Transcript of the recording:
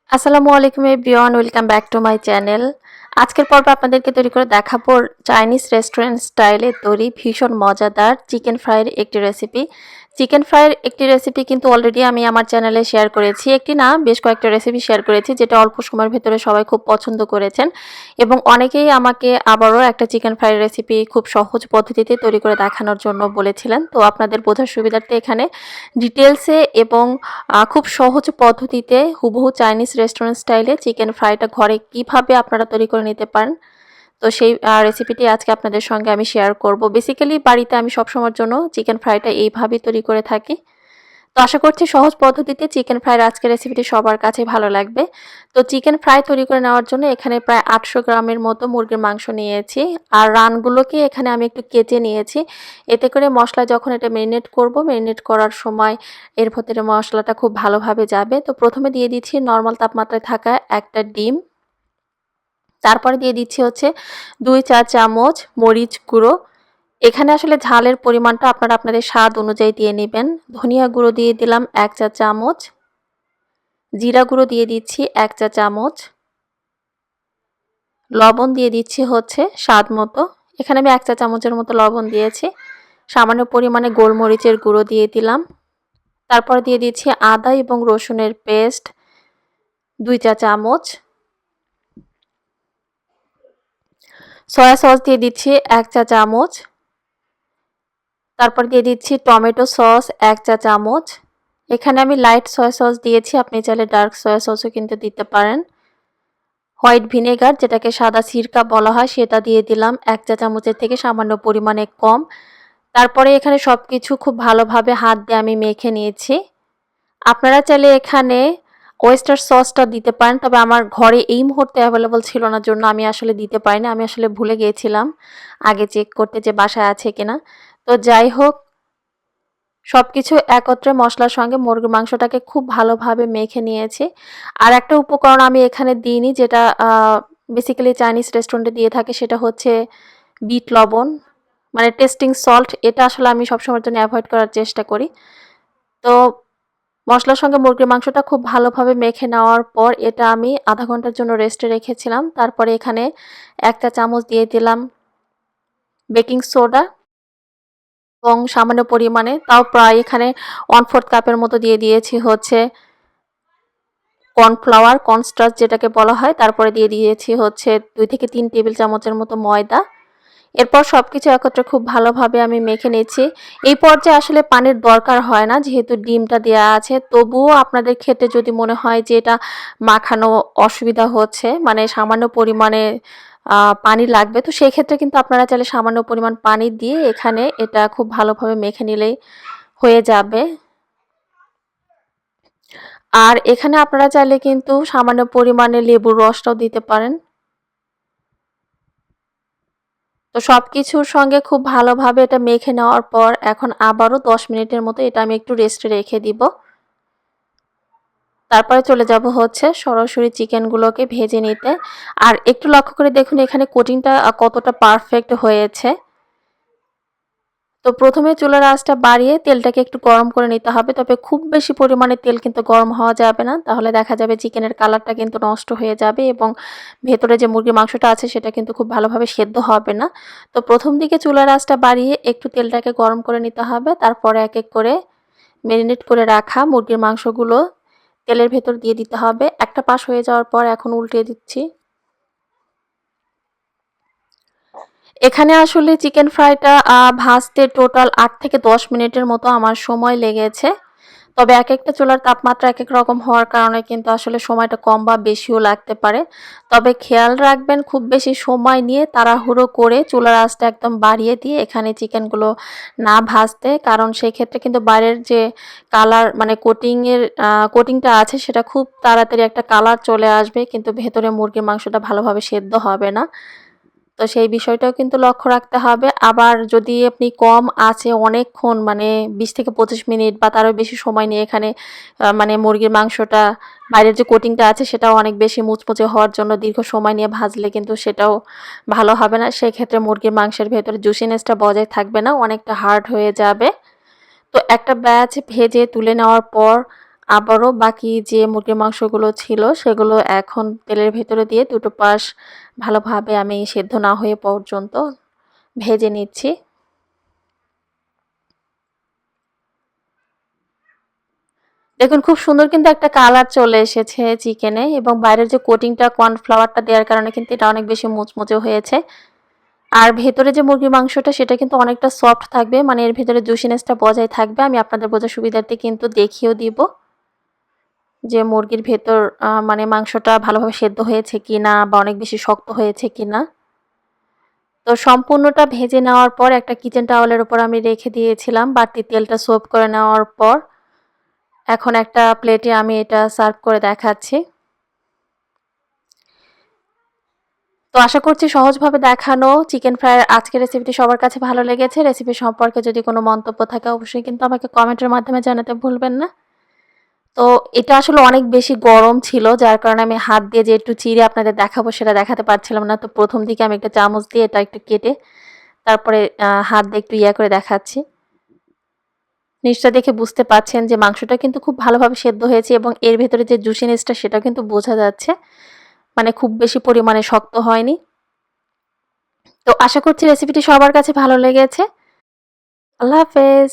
আসসালামুআলাইকুম everyone, welcome back to my channel. আজকের পর্বে আপনাদেরকে তৈরি করে দেখাবো চাইনিজ রেস্টুরেন্ট স্টাইলে তৈরি ভীষণ মজাদার চিকেন ফ্রাইয়ের একটি রেসিপি। চিকেন ফ্রাইয়ের একটি রেসিপি কিন্তু অলরেডি আমি আমার চ্যানেলে শেয়ার করেছি। একটি না, বেশ কয়েকটা রেসিপি শেয়ার করেছি, যেটা অল্প সময়ের ভেতরে সবাই খুব পছন্দ করেছেন এবং অনেকেই আমাকে আবারও একটা চিকেন ফ্রাইয়ের রেসিপি খুব সহজ পদ্ধতিতে তৈরি করে দেখানোর জন্য বলেছিলেন। তো আপনাদের বোঝার সুবিধার্থে এখানে ডিটেলসে এবং খুব সহজ পদ্ধতিতে হুবহু চাইনিজ রেস্টুরেন্ট স্টাইলে চিকেন ফ্রাইটা ঘরে কিভাবে আপনারা তৈরি করে নিতে পারেন, তো সেই রেসিপিটি আজকে আপনাদের সঙ্গে আমি শেয়ার করব। বেসিক্যালি বাড়িতে আমি সবসময়ের জন্য চিকেন ফ্রাইটা এইভাবেই তৈরি করে থাকি। তো আশা করছি সহজ পদ্ধতিতে চিকেন ফ্রাইয়ের আজকের রেসিপিটি সবার কাছে ভালো লাগবে। তো চিকেন ফ্রাই তৈরি করে নেওয়ার জন্য এখানে প্রায় 800 গ্রামের মতো মুরগির মাংস নিয়েছি। আর রানগুলোকে এখানে আমি একটু কেটে নিয়েছি, এতে করে মশলা যখন এটা ম্যারিনেট করব, ম্যারিনেট করার সময় এর ভেতরে মশলাটা খুব ভালোভাবে যাবে। তো প্রথমে দিয়ে দিচ্ছি নর্মাল তাপমাত্রায় থাকা একটা ডিম। তারপরে দিয়ে দিচ্ছি হচ্ছে 2 চা চামচ মরিচ গুঁড়ো। এখানে আসলে ঝালের পরিমাণটা আপনারা আপনাদের স্বাদ অনুযায়ী দিয়ে নেবেন। ধনিয়া গুঁড়ো দিয়ে দিলাম 1 চা চামচ, জিরা গুঁড়ো দিয়ে দিচ্ছি 1 চা চামচ, লবণ দিয়ে দিচ্ছি হচ্ছে স্বাদ মতো। এখানে আমি 1 চা চামচের মতো লবণ দিয়েছি। সামান্য পরিমাণে গোলমরিচের গুঁড়ো দিয়ে দিলাম। তারপর দিয়ে দিচ্ছি আদা এবং রসুনের পেস্ট 2 চা চামচ, সয়া সস দিয়ে দিচ্ছি 1 চা চামচ, তারপর দিয়ে দিচ্ছি টমেটো সস 1 চা চামচ। এখানে আমি লাইট সয়া সস দিয়েছি, আপনি চাইলে ডার্ক সয়া সসও কিন্তু দিতে পারেন। হোয়াইট ভিনেগার, যেটাকে সাদা সিরকা বলা হয়, সেটা দিয়ে দিলাম 1 চা চামচের থেকে সামান্য পরিমাণে কম। তারপরে এখানে সব কিছু খুব ভালোভাবে হাত দিয়ে আমি মেখে নিয়েছি। আপনারা চাইলে এখানে ওয়েস্টার সসটা দিতে পারেন, তবে আমার ঘরে এই মুহূর্তে অ্যাভেলেবল ছিল না, জন্য আমি আসলে দিতে পারিনি। আমি আসলে ভুলে গিয়েছিলাম আগে চেক করতে যে বাসায় আছে কিনা। তো যাই হোক, সবকিছু একত্রে মশলার সঙ্গে মুরগির মাংসটাকে খুব ভালোভাবে মেখে নিয়েছি। আর একটা উপকরণ আমি এখানে দিইনি, যেটা বেসিক্যালি চাইনিজ রেস্টুরেন্টে দিয়ে থাকে, সেটা হচ্ছে বিট লবণ, মানে টেস্টিং সল্ট। এটা আসলে আমি সবসময়ের জন্য অ্যাভয়েড করার চেষ্টা করি। তো মশলার সঙ্গে মুরগির মাংসটা খুব ভালোভাবে মেখে নেওয়ার পর এটা আমি আধা ঘন্টার জন্য রেস্টে রেখেছিলাম। তারপরে এখানে 1 চা চামচ দিয়ে দিলাম বেকিং সোডা এবং সামান্য পরিমাণে, তাও প্রায় এখানে 1/4 কাপের মতো দিয়ে দিয়েছি হচ্ছে কর্নফ্লাওয়ার, কর্নস্টার্চ যেটাকে বলা হয়। তারপরে দিয়ে দিয়েছি হচ্ছে 2 থেকে 3 টেবিল চামচের মতো ময়দা। এরপর সবকিছু একত্রে খুব ভালোভাবে আমি মেখে নিচ্ছি। এই পর্যায়ে আসলে পানির দরকার হয় না, যেহেতু ডিমটা দেওয়া আছে। তবুও আপনাদের ক্ষেত্রে যদি মনে হয় যে এটা মাখানো অসুবিধা হচ্ছে, মানে সামান্য পরিমাণে পানি লাগবে, তো সেই ক্ষেত্রে কিন্তু আপনারা চাইলে সামান্য পরিমাণ পানি দিয়ে এখানে এটা খুব ভালোভাবে মেখে নিলেই হয়ে যাবে। আর এখানে আপনারা চাইলে কিন্তু সামান্য পরিমাণে লেবুর রসটাও দিতে পারেন। তো সবকিছুর সঙ্গে খুব ভালোভাবে এটা মেখে নেওয়ার পর এখন আবারও 10 মিনিটের মতো এটা আমি একটু রেস্টে রেখে দিব। তারপরে চলে যাব হচ্ছে সরাসরি চিকেনগুলোকে ভেজে নিতে। আর একটু লক্ষ্য করে দেখুন এখানে কোটিংটা কতটা পারফেক্ট হয়েছে। তো প্রথমে চুলার আঁচটা বাড়িয়ে তেলটাকে একটু গরম করে নিতে হবে, তবে খুব বেশি পরিমাণে তেল কিন্তু গরম হওয়া যাবে না, তাহলে দেখা যাবে চিকেনের কালারটা কিন্তু নষ্ট হয়ে যাবে এবং ভেতরে যে মুরগির মাংসটা আছে সেটা কিন্তু খুব ভালোভাবে সেদ্ধ হবে না। তো প্রথম দিকে চুলার আঁচটা বাড়িয়ে একটু তেলটাকে গরম করে নিতে হবে। তারপরে এক এক করে ম্যারিনেট করে রাখা মুরগির মাংসগুলো তেলের ভেতর দিয়ে দিতে হবে। একটা পাশ হয়ে যাওয়ার পর এখন উল্টে দিচ্ছি। এখানে আসলে চিকেন ফ্রাইটা ভাজতে টোটাল 8 থেকে 10 মিনিটের মতো আমার সময় লেগেছে। তবে একেকটা চুলার তাপমাত্রা একেক রকম হওয়ার কারণে কিন্তু আসলে সময়টা কম বা বেশিও লাগতে পারে। তবে খেয়াল রাখবেন খুব বেশি সময় নিয়ে তাড়াহুড়ো করে চুলার আঁচটা একদম বাড়িয়ে দিয়ে এখানে চিকেনগুলো না ভাজতে, কারণ সেক্ষেত্রে কিন্তু বাইরের যে কালার, মানে কোটিংটা আছে সেটা খুব তাড়াতাড়ি একটা কালার চলে আসবে, কিন্তু ভেতরে মুরগির মাংসটা ভালোভাবে সেদ্ধ হবে না। তো সেই বিষয়টাও কিন্তু লক্ষ্য রাখতে হবে। আবার যদি আপনি কম আঁচে অনেকক্ষণ, মানে 20 থেকে 25 মিনিট বা তারও বেশি সময় নিয়ে এখানে মানে মুরগির মাংসটা বাইরের যে কোটিংটা আছে সেটাও অনেক বেশি মুচমুচে হওয়ার জন্য দীর্ঘ সময় নিয়ে ভাজলে কিন্তু সেটাও ভালো হবে না। সেক্ষেত্রে মুরগির মাংসের ভেতরে জুসিনেসটা বজায় থাকবে না, অনেকটা হার্ড হয়ে যাবে। তো একটা ব্যাচ ভেজে তুলে নেওয়ার পর আবারও বাকি যে মুরগির মাংসগুলো ছিল সেগুলো এখন তেলের ভেতরে দিয়ে দুটো পাশ ভালোভাবে আমি সেদ্ধ না হয়ে পর্যন্ত ভেজে নিচ্ছি। দেখুন খুব সুন্দর কিন্তু একটা কালার চলে এসেছে চিকেনে, এবং বাইরের যে কোটিংটা কর্নফ্লাওয়ারটা দেওয়ার কারণে কিন্তু এটা অনেক বেশি মুচমুচে হয়েছে। আর ভেতরে যে মুরগির মাংসটা সেটা কিন্তু অনেকটা সফট থাকবে, মানে এর ভেতরে জুসিনেসটা বজায় থাকবে। আমি আপনাদের বোঝার সুবিধার্থে কিন্তু দেখিয়েও দিব যে মুরগির ভেতর মানে মাংসটা ভালোভাবে সেদ্ধ হয়েছে কিনা বা অনেক বেশি শক্ত হয়েছে কিনা। তো সম্পূর্ণটা ভেজে নেওয়ার পর একটা কিচেন টাওয়ালের উপর আমি রেখে দিয়েছিলাম বাড়তি তেলটা সোপ করে নেওয়ার পর। এখন একটা প্লেটে আমি এটা সার্ভ করে দেখাচ্ছি। তো আশা করছি সহজভাবে দেখানো চিকেন ফ্রাইয়ের আজকের রেসিপিটি সবার কাছে ভালো লেগেছে। রেসিপি সম্পর্কে যদি কোনো মন্তব্য থাকে অবশ্যই কিন্তু আমাকে কমেন্টের মাধ্যমে জানাতে ভুলবেন না। তো এটা আসলে অনেক বেশি গরম ছিল, যার কারণে আমি হাত দিয়ে যে একটু চিড়ে আপনাদের দেখাবো সেটা দেখাতে পারছিলাম না। তো প্রথম দিকে আমি একটা চামচ দিয়ে এটা একটু কেটে তারপরে হাত দিয়ে একটু করে দেখাচ্ছি। নিশ্চয় দেখে বুঝতে পারছেন যে মাংসটা কিন্তু খুব ভালোভাবে সেদ্ধ হয়েছে, এবং এর ভেতরে যে জুসিনেসটা সেটাও কিন্তু বোঝা যাচ্ছে, মানে খুব বেশি পরিমাণে শক্ত হয়নি। তো আশা করছি রেসিপিটি সবার কাছে ভালো লেগেছে। আল্লাহ হাফেজ।